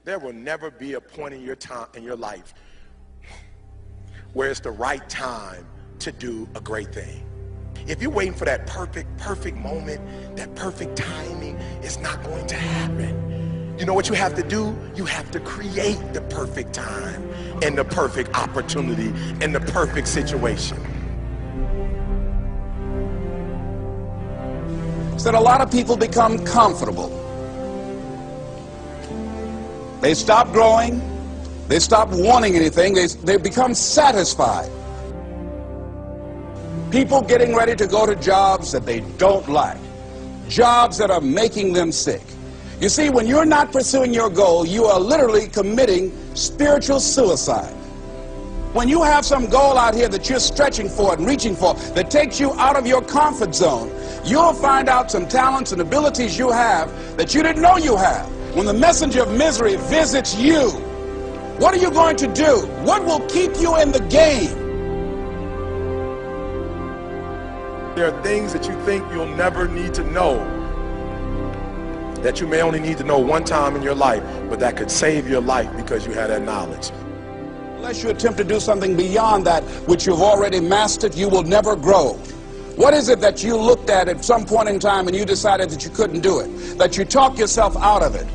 There will never be a point in your life where it's the right time to do a great thing. If you're waiting for that perfect moment, that perfect timing, it's not going to happen. You know what you have to do? You have to create the perfect time and the perfect opportunity and the perfect situation. So that a lot of people become comfortable. They stop growing. They stop wanting anything. They become satisfied. People getting ready to go to jobs that they don't like. Jobs that are making them sick. You see, when you're not pursuing your goal, you are literally committing spiritual suicide. When you have some goal out here that you're stretching for and reaching for that takes you out of your comfort zone, you'll find out some talents and abilities you have that you didn't know you have. When the messenger of misery visits you, what are you going to do? What will keep you in the game? There are things that you think you'll never need to know, that you may only need to know one time in your life, but that could save your life because you had that knowledge. Unless you attempt to do something beyond that which you've already mastered, you will never grow. What is it that you looked at some point in time and you decided that you couldn't do it, that you talked yourself out of it?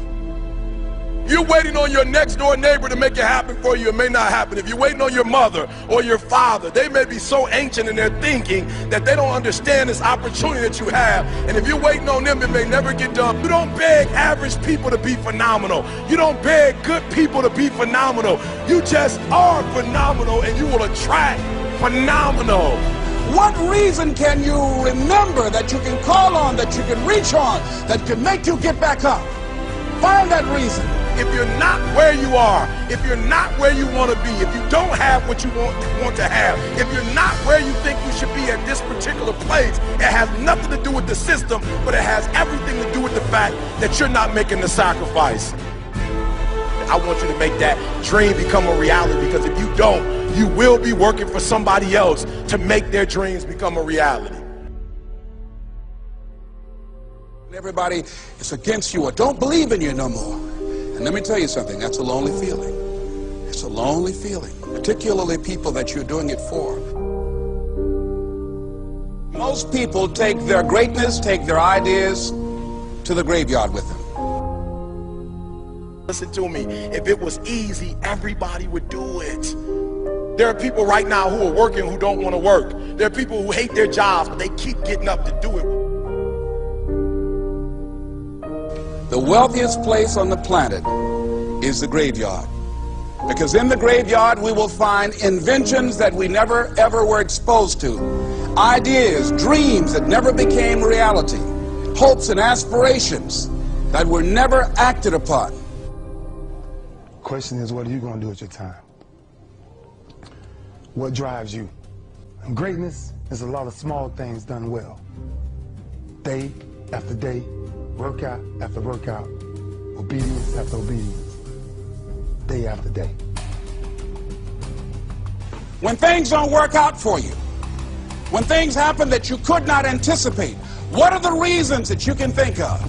You're waiting on your next door neighbor to make it happen for you. It may not happen. If you're waiting on your mother or your father, they may be so ancient in their thinking that they don't understand this opportunity that you have. And if you're waiting on them, it may never get done. You don't beg average people to be phenomenal. You don't beg good people to be phenomenal. You just are phenomenal, and you will attract phenomenal. What reason can you remember that you can call on, that you can reach on, that can make you get back up? Find that reason. If you're not where you are, if you're not where you want to be, if you don't have what you want to have, if you're not where you think you should be at this particular place, it has nothing to do with the system, but it has everything to do with the fact that you're not making the sacrifice. I want you to make that dream become a reality, because if you don't, you will be working for somebody else to make their dreams become a reality. Everybody is against you or don't believe in you no more. And let me tell you something, that's a lonely feeling. It's a lonely feeling, particularly people that you're doing it for. Most people take their greatness, take their ideas to the graveyard with them. Listen to me, if it was easy, everybody would do it. There are people right now who are working who don't want to work. There are people who hate their jobs, but they keep getting up to do it. The wealthiest place on the planet is the graveyard. Because in the graveyard we will find inventions that we never ever were exposed to. Ideas, dreams that never became reality. Hopes and aspirations that were never acted upon. The question is, what are you going to do with your time? What drives you? And greatness is a lot of small things done well. Day after day, workout after workout, obedience after obedience, day after day. When things don't work out for you, when things happen that you could not anticipate, what are the reasons that you can think of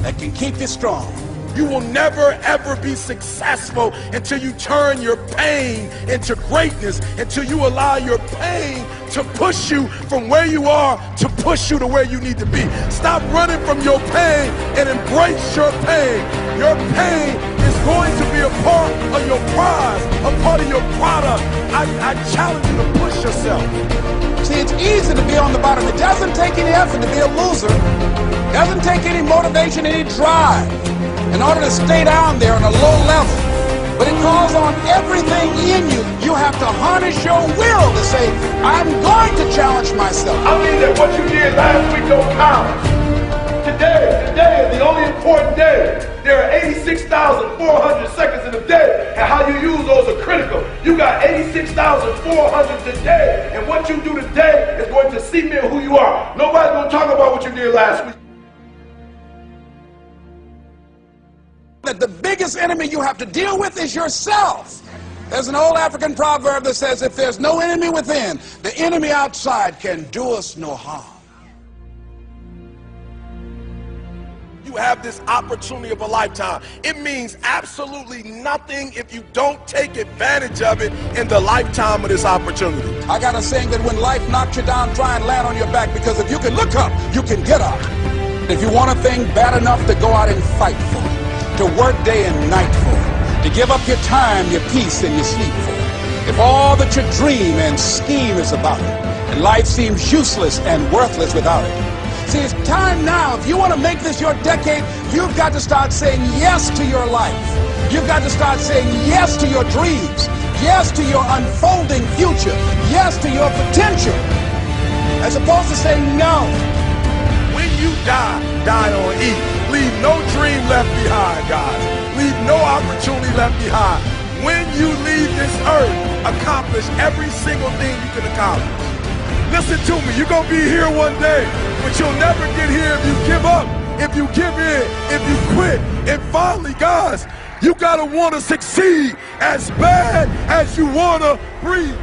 that can keep you strong? You will never ever be successful until you turn your pain into greatness, until you allow your pain to push you from where you are to push you to where you need to be. Stop running from your pain and embrace your pain. Your pain is going to be a part of your prize, a part of your product. I challenge you to push yourself. See, it's easy to be on the bottom. It doesn't take any effort to be a loser. It doesn't take any motivation, any drive in order to stay down there on a low level. But it calls on everything in you. You have to harness your will to say, I'm going to challenge myself. I mean that what you did last week don't count. Today is the only important day. There are 86,400 seconds in a day, and how you use those are critical. You got 86,400 today, and what you do today is going to cement who you are. Nobody's going to talk about what you did last week. That the biggest enemy you have to deal with is yourself. There's an old African proverb that says, if there's no enemy within, the enemy outside can do us no harm. You have this opportunity of a lifetime. It means absolutely nothing if you don't take advantage of it in the lifetime of this opportunity. I got a saying that when life knocks you down, try and land on your back, because if you can look up, you can get up. If you want a thing bad enough to go out and fight for it, to work day and night for it, to give up your time, your peace, and your sleep for it, if all that you dream and scheme is about it, and life seems useless and worthless without it. See, it's time now. If you want to make this your decade, you've got to start saying yes to your life. You've got to start saying yes to your dreams, yes to your unfolding future, yes to your potential, as opposed to saying no. When you die, die on E. Leave no dream left behind, guys. Leave no opportunity left behind. When you leave this earth, accomplish every single thing you can accomplish. Listen to me, you're going to be here one day, but you'll never get here if you give up, if you give in, if you quit. And finally, guys, you got to want to succeed as bad as you want to breathe.